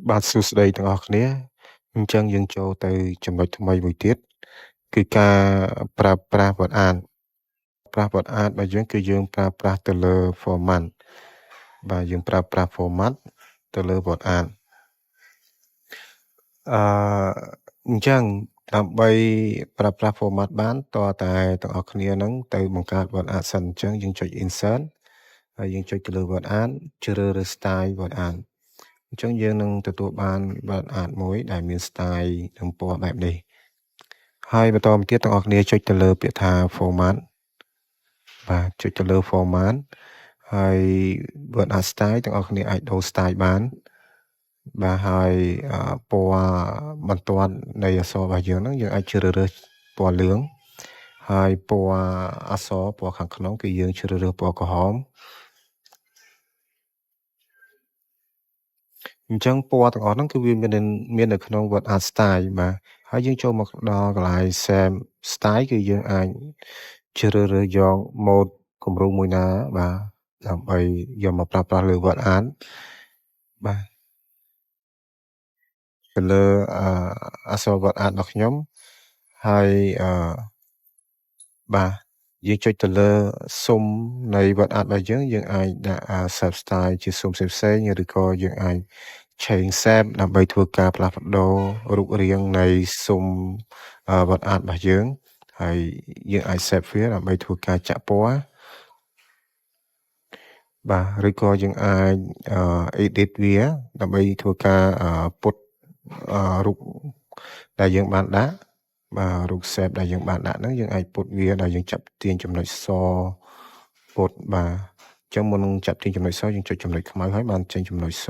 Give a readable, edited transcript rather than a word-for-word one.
បាទសួស្តីទាំងអស់គ្នាអញ្ចឹងយើងចូលទៅចំណុចថ្មីមួយទៀតគឺការប្រើប្រាស់វត្តអានរបស់យើងគឺយើងប្រើប្រាស់ទៅលើ format បាទយើងប្រើប្រាស់ format ទៅលើវត្តអានអញ្ចឹងដើម្បីប្រើប្រាស់ format បានតើតែទាំងអស់គ្នានឹងទៅបង្កើតវត្តអានសិនអញ្ចឹងយើងចុច insert ហើយយើងចុចទៅលើវត្តអានជ្រើសរើស style វត្តអានអញ្ចឹងយើងនឹងទទួលបានវត្តអានមួយដែលមាន style និងពណ៌បែបនេះហើយបន្តមកទៀតទាំងអស់គ្នាចុចទៅលើពាក្យថា format បាទចុចទៅលើ format ហើយវត្តអាន style ទាំងអស់គ្នាអាចដូរ style បានបាទហើយពណ៌បន្ទាត់នៃអក្សររបស់យើងហ្នឹងយើងអាចជ្រើសរើសពណ៌លឿងហើយពណ៌អក្សរពណ៌ខាងក្នុងគឺយើងជ្រើសរើសពណ៌ក្រហមអញ្ចឹងពណ៌ទាំងអស់ហ្នឹងគឺវាមាននៅក្នុង word art style បាទហើយយើងចូលមកដល់កន្លែង same style គឺយើងអាចជ្រើសរើសយក mode គំរូមួយណាបាទដើម្បីយកមកប្រើប្រាស់លើ word art បាទទៅលើអក្សរ word art របស់ខ្ញុំហើយបាទយើងចុចទៅលើស៊ុំនៃ word art របស់យើងអាចដាក់ save style ជាស៊ុំផ្សេងៗឬក៏យើងអាច change shape ដើម្បីធ្វើការផ្លាស់ប្ដូររូបរាងនៃស៊ុំ word art របស់យើងហើយយើងអាច save វាដើម្បីធ្វើការចាក់ពណ៌បាទឬក៏យើងអាច edit វាដើម្បីធ្វើការពុតរូបដែលយើងបានដាក់បាទរូប shape ដែលយើងបានដាក់ហ្នឹងយើងអាចពុតវាដែលយើងចាប់ទាញចំណុចសពុតបាទអញ្ចឹងមុននឹងចាប់ទាញចំណុចសយើងចុចចំណុចខ្មៅហើយបានចេញចំណុចស